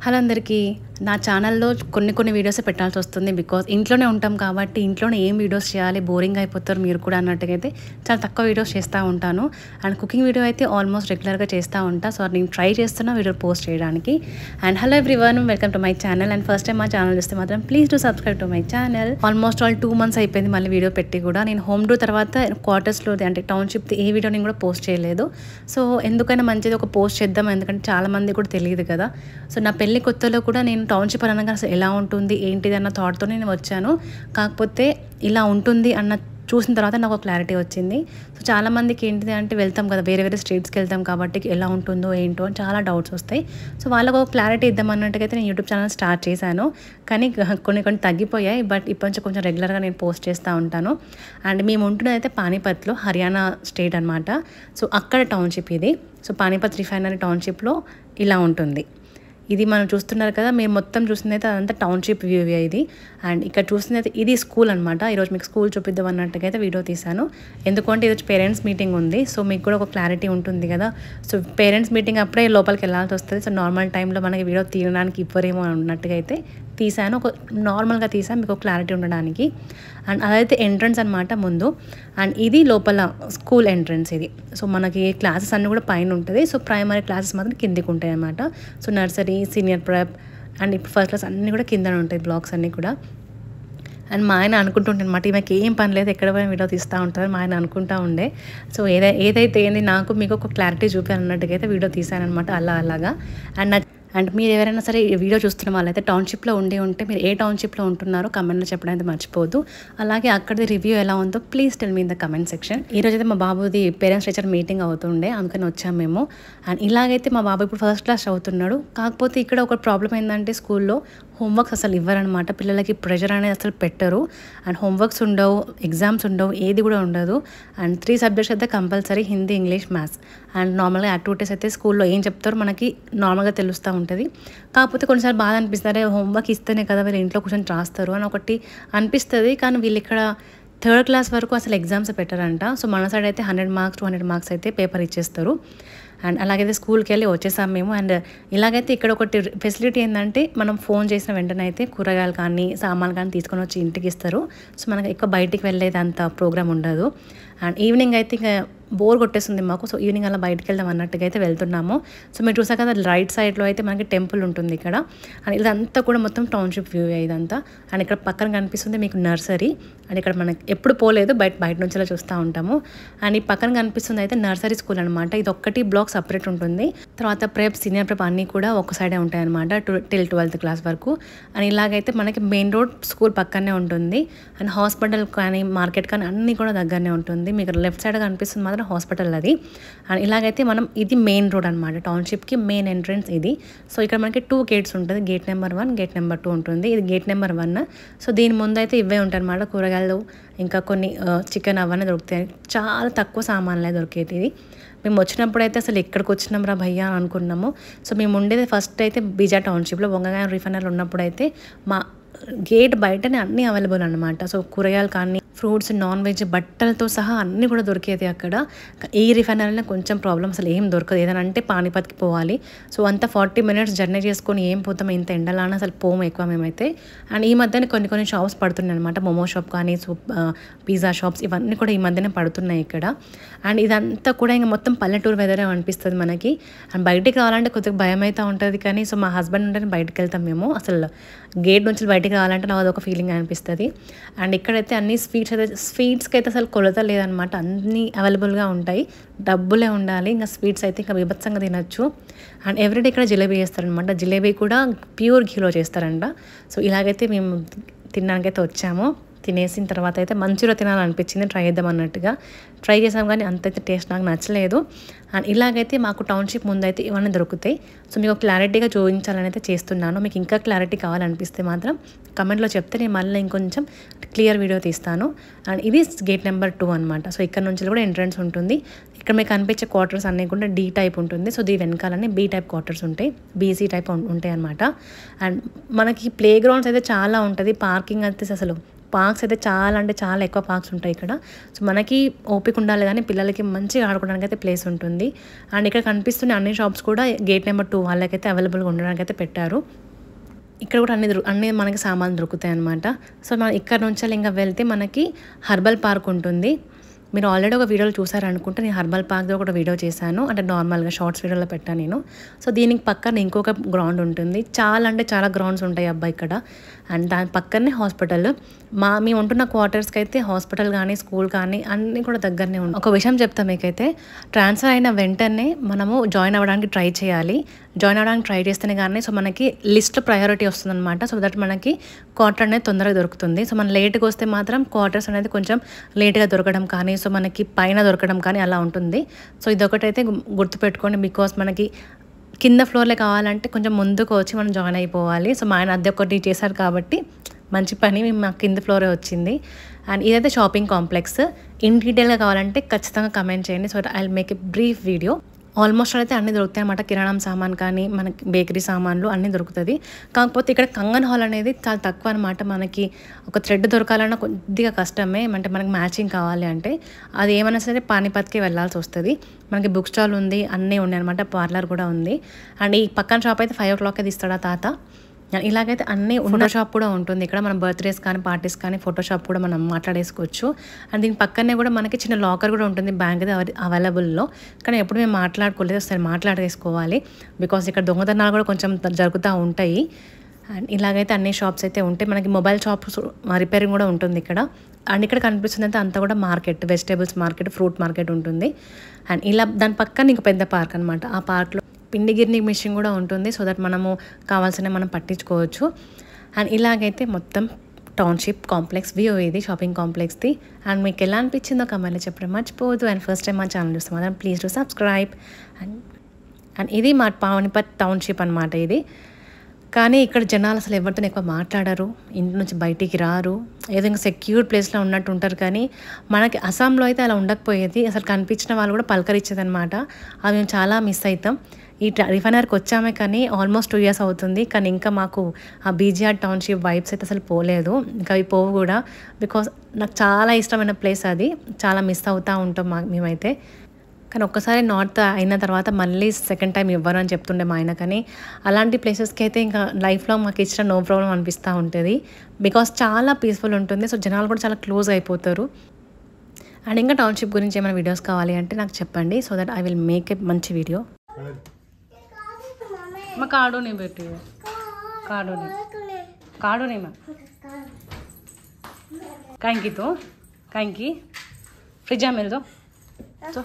Hello అందరికీ నా ఛానల్లో కొన్ని వీడియోస్ పెట్టాల్సి వస్తుంది బికాజ్ ఇంట్లోనే ఉంటాం కాబట్టి ఇంట్లోనే ఏం వీడియోస్ చేయాలి బోరింగ్ అయిపోతారు మీరు కూడా అన్నట్టుగా అయితే చాలా తక్కువ వీడియోస్ చేస్తూ ఉంటాను అండ్ కుకింగ్ వీడియో అయితే ఆల్మోస్ట్ రెగ్యులర్గా చేస్తూ ఉంటాను సో నేను ట్రై చేస్తున్నా వీడియో పోస్ట్ చేయడానికి and hello everyone welcome to my channel and first time మా ఛానల్ చూస్తే మాత్రం please to subscribe to my channel almost 2 months అయిపోయింది మళ్ళీ వీడియో పెట్టి కూడా నేను హోమ్ టూర్ తర్వాత క్వార్టర్స్లో అంటే టౌన్షిప్ ఏ వీడియో నేను కూడా పోస్ట్ చేయలేదు సో ఎందుకైనా మంచిది ఒక పోస్ట్ చేద్దాం ఎందుకంటే చాలామంది కూడా తెలియదు కదా సో నా పెళ్లి కొత్తలో కూడా నేను టౌన్షిప్ అనగా అసలు ఎలా ఉంటుంది ఏంటిది అన్న థాట్తో నేను వచ్చాను కాకపోతే ఇలా ఉంటుంది అన్న చూసిన తర్వాత నాకు ఒక క్లారిటీ వచ్చింది సో చాలామందికి ఏంటిది అంటే వెళ్తాం కదా వేరే స్టేట్స్కి వెళ్తాం కాబట్టి ఎలా ఉంటుందో ఏంటో అని చాలా డౌట్స్ వస్తాయి సో వాళ్ళకు ఒక క్లారిటీ ఇద్దామన్నట్టుగా అయితే నేను యూట్యూబ్ ఛానల్ స్టార్ట్ చేశాను కానీ కొన్ని తగ్గిపోయాయి బట్ ఇప్పటి నుంచి కొంచెం రెగ్యులర్గా నేను పోస్ట్ చేస్తూ ఉంటాను అండ్ మేము ఉంటున్నది అయితే పానీపత్లో హర్యానా స్టేట్ అనమాట సో అక్కడ టౌన్షిప్ ఇది సో పానీపత్ రిఫైనరీ టౌన్షిప్లో ఇలా ఉంటుంది ఇది మనం చూస్తున్నారు కదా మీరు మొత్తం చూస్తుంది అయితే అదంతా టౌన్షిప్ వ్యూ ఇది అండ్ ఇక్కడ చూస్తుంది అయితే ఇది స్కూల్ అనమాట ఈరోజు మీకు స్కూల్ చూపిద్దాం అన్నట్టుగా అయితే వీడియో తీశాను ఎందుకంటే ఈరోజు పేరెంట్స్ మీటింగ్ ఉంది సో మీకు కూడా ఒక క్లారిటీ ఉంటుంది కదా సో పేరెంట్స్ మీటింగ్ అప్పుడే లోపలికి వెళ్ళాల్సి వస్తుంది సో నార్మల్ టైంలో మనకి వీడియో తీయడానికి ఇవ్వరేమో అన్నట్టుగా అయితే తీసాను ఒక నార్మల్గా తీసాను మీకు క్లారిటీ ఉండడానికి అండ్ అదైతే ఎంట్రన్స్ అనమాట ముందు అండ్ ఇది లోపల స్కూల్ ఎంట్రన్స్ ఇది సో మనకి క్లాసెస్ అన్నీ కూడా పైన ఉంటుంది సో ప్రైమరీ క్లాసెస్ మాత్రం కిందికి ఉంటాయి అన్నమాట so nursery senior prep and ఇప్పుడు ఫస్ట్ క్లాస్ అన్నీ కూడా కింద ఉంటాయి బ్లాక్స్ అన్నీ కూడా అండ్ మా ఆయన అనుకుంటుంటే అనమాట ఈమెకి ఏం పని లేదు ఎక్కడ పోయిన వీడియో తీస్తూ ఉంటారు మా ఆయన అనుకుంటూ ఉండే సో ఏదైతే ఏంది నాకు మీకు ఒక క్లారిటీ చూపానన్నట్టుగా అయితే వీడియో తీసానమాట అలాగా అండ్ మీరు ఎవరైనా సరే ఈ వీడియో చూస్తున్న వాళ్ళైతే టౌన్షిప్లో ఉంటే మీరు ఏ టౌన్షిప్లో ఉంటున్నారో కమెంట్లో చెప్పడం అయితే మర్చిపోవద్దు అలాగే అక్కడిది రివ్యూ ఎలా ఉందో please tell me in the comment section ఈరోజు అయితే మా బాబుది పేరెంట్స్ టీచర్ మీటింగ్ అవుతుండే అందుకని వచ్చాము మేము అండ్ ఇలాగైతే మా బాబు ఇప్పుడు ఫస్ట్ క్లాస్ చదువుతున్నాడు కాకపోతే ఇక్కడ ఒక ప్రాబ్లం ఏంటంటే స్కూల్లో హోంవర్క్స్ అసలు ఇవ్వరనమాట పిల్లలకి ప్రెషర్ అనేది అసలు పెట్టరు అండ్ హోంవర్క్స్ ఉండవు ఎగ్జామ్స్ ఉండవు ఏది కూడా ఉండదు అండ్ 3 సబ్జెక్ట్స్ అయితే compulsory Hindi English maths and నార్మల్గా యాక్టివిటీస్ అయితే స్కూల్లో ఏం చెప్తారో మనకి నార్మల్గా తెలుస్తూ ఉంటుంది కాకపోతే కొన్నిసార్లు బాధ అనిపిస్తుంది హోంవర్క్ ఇస్తేనే కదా వీళ్ళు ఇంట్లో కూర్చొని రాస్తారు అని ఒకటి అనిపిస్తుంది కానీ వీళ్ళు ఇక్కడ 3rd క్లాస్ వరకు అసలు ఎగ్జామ్స్ పెట్టారంట సో మన సైడ్ అయితే 100 మార్క్స్ 200 మార్క్స్ అయితే పేపర్ ఇచ్చేస్తారు అండ్ అలాగైతే స్కూల్కి వెళ్ళి వచ్చేసాం మేము అండ్ ఇలాగైతే ఇక్కడ ఒకటి ఫెసిలిటీ ఏంటంటే మనం ఫోన్ చేసిన వెంటనే అయితే కూరగాయలు కానీ సామాన్లు కానీ తీసుకొని వచ్చి ఇంటికి ఇస్తారు సో మనకి ఎక్కువ బయటికి వెళ్ళేది అంత ప్రోగ్రామ్ ఉండదు అండ్ ఈవినింగ్ అయితే ఇంకా బోర్ కొట్టేస్తుంది మాకు సో ఈవినింగ్ అలా బయటకు వెళ్దాం అన్నట్టుగా అయితే వెళ్తున్నాము సో మీరు చూసాక కదా రైట్ సైడ్లో అయితే మనకి టెంపుల్ ఉంటుంది ఇక్కడ అండ్ ఇదంతా కూడా మొత్తం టౌన్షిప్ వ్యూ ఇదంతా అండ్ ఇక్కడ పక్కన కనిపిస్తుంది మీకు నర్సరీ అండ్ ఇక్కడ మనకి ఎప్పుడు పోలేదు బయట నుంచి చూస్తూ ఉంటాము అండ్ ఈ పక్కన కనిపిస్తుంది అయితే నర్సరీ స్కూల్ అనమాట ఇది ఒక్కటి బ్లాక్ సపరేట్ ఉంటుంది తర్వాత ప్రెప్ సీనియర్ ప్రెప్ అన్నీ కూడా ఒక సైడే ఉంటాయి అనమాట టిల్ 12th క్లాస్ వరకు అండ్ ఇలాగైతే మనకి మెయిన్ రోడ్ స్కూల్ పక్కనే ఉంటుంది అండ్ హాస్పిటల్ కానీ మార్కెట్ కానీ అన్నీ కూడా దగ్గరనే ఉంటుంది మీకు లెఫ్ట్ సైడ్ కనిపిస్తుంది మాత్రం హాస్పిటల్ అది అండ్ ఇలాగైతే మనం ఇది మెయిన్ రోడ్ అనమాట టౌన్షిప్కి మెయిన్ ఎంట్రన్స్ ఇది సో ఇక్కడ మనకి 2 గేట్స్ ఉంటుంది గేట్ నెంబర్ 1 గేట్ నెంబర్ 2 ఉంటుంది ఇది గేట్ నెంబర్ 1 సో దీని ముందు అయితే ఇవే ఉంటాయి అనమాట కూరగాయలు ఇంకా కొన్ని చికెన్ అవన్నీ దొరుకుతాయి చాలా తక్కువ సామాన్లే దొరికేది ఇది మేము వచ్చినప్పుడు అయితే అసలు ఎక్కడికి వచ్చినాం రా భయ్యా అని అనుకున్నాము సో మేము ఉండేది ఫస్ట్ అయితే బీజా టౌన్షిప్లో వంగగాయ రిఫైనర్ ఉన్నప్పుడు అయితే మా గేట్ బయటనే అన్నీ అవైలబుల్ అనమాట సో కూరగాయలు కానీ ఫ్రూట్స్ నాన్ వెజ్ బట్టలతో సహా అన్నీ కూడా దొరికేది అక్కడ ఈ రిఫైనరీలో కొంచెం ప్రాబ్లం అసలు ఏం దొరకదు ఏదైనా అంటే పానీపత్కి పోవాలి సో అంతా 40 minutes జర్నీ చేసుకొని ఏం పోతాం ఇంత ఎండలాన అసలు పోము ఎక్కువ మేమైతే అండ్ ఈ మధ్యన కొన్ని షాప్స్ పడుతున్నాయి అనమాట మోమో షాప్ కానీ పిజ్జా షాప్స్ ఇవన్నీ కూడా ఈ మధ్యనే పడుతున్నాయి ఇక్కడ అండ్ ఇదంతా కూడా ఇంకా మొత్తం పల్లెటూరు వెదరే అనిపిస్తుంది మనకి అండ్ బయటికి రావాలంటే కొద్దిగా భయం అయితే ఉంటుంది కానీ సో మా హస్బెండ్ ఉంటే బయటకు వెళ్తాం మేము అసలు గేట్ నుంచి బయటికి రావాలంటే నాకు అదొక ఫీలింగ్ అనిపిస్తుంది అండ్ ఇక్కడైతే అన్ని స్వీట్స్కి అయితే అసలు కొలత లేదనమాట అన్నీ అవైలబుల్గా ఉంటాయి డబ్బులే ఉండాలి ఇంకా స్వీట్స్ అయితే ఇంకా బీభత్సంగా తినచ్చు అండ్ ఎవ్రీడే ఇక్కడ జిలేబీ చేస్తారనమాట జిలేబీ కూడా ప్యూర్ ఘీలో చేస్తారంట సో ఇలాగైతే మేము తినడానికైతే వచ్చాము తినేసిన తర్వాత అయితే మంచిగా తినాలనిపించింది ట్రై చేద్దాం అన్నట్టుగా ట్రై చేసాం కానీ అంతైతే టేస్ట్ నాకు నచ్చలేదు అండ్ ఇలాగైతే మాకు టౌన్షిప్ ముందైతే ఇవన్నీ దొరుకుతాయి సో మీకు క్లారిటీగా చూపించాలని అయితే చేస్తున్నాను మీకు ఇంకా క్లారిటీ కావాలనిపిస్తే మాత్రం కమెంట్లో చెప్తే నేను మళ్ళీ ఇంకొంచెం క్లియర్ వీడియో తీస్తాను అండ్ ఇది గేట్ నెంబర్ 2 అనమాట సో ఇక్కడ నుంచి కూడా ఎంట్రన్స్ ఉంటుంది ఇక్కడ మీకు కనిపించే క్వార్టర్స్ అన్నీ కూడా D టైప్ ఉంటుంది సో దీని వెనకాలనే B టైప్ క్వార్టర్స్ ఉంటాయి BC టైప్ ఉంటాయి అనమాట అండ్ మనకి ప్లే గ్రౌండ్స్ అయితే చాలా ఉంటుంది పార్కింగ్ అయితే అసలు పార్క్స్ అయితే చాలా అంటే చాలా ఎక్కువ పార్క్స్ ఉంటాయి ఇక్కడ. సో మనకి ఓపిక ఉండాలి కానీ పిల్లలకి మంచిగా ఆడుకోవడానికి అయితే ప్లేస్ ఉంటుంది. అండ్ ఇక్కడ కనిపిస్తున్న అన్ని షాప్స్ కూడా గేట్ నెంబర్ 2 వాళ్ళకైతే అవైలబుల్గా ఉండడానికి అయితే పెట్టారు. ఇక్కడ కూడా అన్ని మనకి సామాన్లు దొరుకుతాయి అన్నమాట. సో మనం ఇక్కడ నుంచి ఇంకా వెళ్తే మనకి హర్బల్ పార్క్ ఉంటుంది. మీరు ఆల్రెడీ ఒక వీడియోలో చూసారనుకుంటే నేను హర్బల్ పార్క్లో కూడా వీడియో చేశాను, అంటే నార్మల్గా షార్ట్స్ వీడియోలో పెట్టాను నేను. సో దీనికి పక్కన ఇంకొక గ్రౌండ్ ఉంటుంది. చాలా అంటే చాలా గ్రౌండ్స్ ఉంటాయి అబ్బా ఇక్కడ. అండ్ దాని పక్కనే హాస్పిటల్. మేము ఉంటున్న క్వార్టర్స్కి అయితే హాస్పిటల్ కానీ స్కూల్ కానీ అన్నీ కూడా దగ్గరనే ఉంటాయి. ఒక విషయం చెప్తాను మీకైతే, ట్రాన్స్ఫర్ అయిన వెంటనే మనము జాయిన్ అవ్వడానికి ట్రై చేయాలి. జాయిన్ అవ్వడానికి ట్రై చేస్తేనే కానీ సో మనకి లిస్ట్లో ప్రయారిటీ వస్తుందన్నమాట. సో దట్ మనకి క్వార్టర్ అనేది తొందరగా దొరుకుతుంది. సో మనం లేట్గా వస్తే మాత్రం క్వార్టర్స్ అనేది కొంచెం లేట్గా దొరకడం కానీ సో మనకి పైన దొరకడం కానీ అలా ఉంటుంది. సో ఇదొకటైతే గుర్తుపెట్టుకోండి. బికాస్ మనకి కింద ఫ్లోర్లే కావాలంటే కొంచెం ముందుకు వచ్చి మనం జాయిన్ అయిపోవాలి. సో మా ఆయన అద్దె ఒకటి చేశారు కాబట్టి మంచి పని మాకు కింద ఫ్లోరే వచ్చింది. అండ్ ఇదైతే షాపింగ్ కాంప్లెక్స్. ఇన్ డీటెయిల్గా కావాలంటే ఖచ్చితంగా కమెంట్ చేయండి. So I will make a brief video. Almost అయితే అన్నీ దొరుకుతాయి అన్నమాట. కిరాణం సామాన్ కానీ మనకి బేకరీ సామాన్లు అన్నీ దొరుకుతుంది. కాకపోతే ఇక్కడ కంగన్ హాల్ అనేది చాలా తక్కువ అనమాట. మనకి ఒక థ్రెడ్ దొరకాలన్నా కొద్దిగా కష్టమే. అంటే మనకి మ్యాచింగ్ కావాలి అంటే అది ఏమైనా సరే పానీపత్కి వెళ్ళాల్సి వస్తుంది. మనకి బుక్ స్టాల్ ఉంది, అన్నీ ఉన్నాయి అనమాట. పార్లర్ కూడా ఉంది. అండ్ ఈ పక్కన షాప్ అయితే 5 o'clock తీస్తాడా తాత. ఇలాగైతే అన్నీ ఫోటోషాప్ కూడా ఉంటుంది ఇక్కడ. మనం బర్త్డేస్ కానీ పార్టీస్ కానీ ఫోటోషాప్ కూడా మనం మాట్లాడేసుకోవచ్చు. అండ్ దీని పక్కనే కూడా మనకి చిన్న లాకర్ కూడా ఉంటుంది, బ్యాంక్ అవైలబుల్లో. కానీ ఎప్పుడు మేము మాట్లాడుకోలేదు, ఒకసారి మాట్లాడేసుకోవాలి. బికాస్ ఇక్కడ దొంగతనాలు కూడా కొంచెం జరుగుతూ ఉంటాయి. అండ్ ఇలాగైతే అన్ని షాప్స్ అయితే ఉంటాయి. మనకి మొబైల్ షాప్స్ రిపేరింగ్ కూడా ఉంటుంది ఇక్కడ. అండ్ ఇక్కడ కనిపిస్తుంది అయితే అంతా కూడా market, vegetables market, fruit market ఉంటుంది. అండ్ ఇలా దాని పక్కన ఇంక పెద్ద పార్క్ అనమాట. ఆ పార్క్లో పిండి గిర్నీ మిషన్ కూడా ఉంటుంది. సో దట్ మనము కావాల్సిన మనం పట్టించుకోవచ్చు. అండ్ ఇలాగైతే మొత్తం టౌన్షిప్ కాంప్లెక్స్ వ్యూ ఇది షాపింగ్ కాంప్లెక్స్ది. అండ్ మీకు ఎలా అనిపించిందో కమెంట్లో చెప్పడం మర్చిపోవద్దు. అండ్ ఫస్ట్ టైం మా ఛానల్ చూస్తాం మాత్రం ప్లీజ్ టు సబ్స్క్రైబ్. అండ్ ఇది మా పావనిపట్ టౌన్షిప్ అనమాట ఇది. కానీ ఇక్కడ జనాలు అసలు ఎవరితో ఎక్కువ మాట్లాడరు, ఇంటి నుంచి బయటికి రారు, ఏదో ఇంకా సెక్యూర్ ప్లేస్లో ఉన్నట్టు ఉంటారు. కానీ మనకి అస్సాంలో అయితే అలా ఉండకపోయేది. అసలు కనిపించిన వాళ్ళు కూడా పలకరించేది అనమాట. అది మేము చాలా మిస్ అవుతాం. ఈ రిఫైనర్కి వచ్చామే కానీ ఆల్మోస్ట్ 2 years అవుతుంది. కానీ ఇంకా మాకు ఆ బీజీఆర్ టౌన్షిప్ వైబ్స్ అయితే అసలు పోలేదు, ఇంకా అవి పోవు కూడా. బికాస్ నాకు చాలా ఇష్టమైన ప్లేస్ అది, చాలా మిస్ అవుతూ ఉంటాం మేమైతే. కానీ ఒక్కసారి నార్త్ అయిన తర్వాత మళ్ళీ సెకండ్ టైం ఇవ్వరు అని చెప్తుండే మా ఆయన. కానీ అలాంటి ప్లేసెస్కి అయితే ఇంకా లైఫ్లో మాకు ఇచ్చిన నో ప్రాబ్లం అనిపిస్తూ ఉంటుంది. బికాస్ చాలా పీస్ఫుల్ ఉంటుంది. సో జనాలు కూడా చాలా క్లోజ్ అయిపోతారు. అండ్ ఇంకా టౌన్షిప్ గురించి ఏమైనా వీడియోస్ కావాలి అంటే నాకు చెప్పండి. So that I will make a మంచి వీడియో. मैं कार्डो नहीं बेटी है, कार्डो नहीं मैं कहीं की तो कहीं की फ्रिज मिल दो तो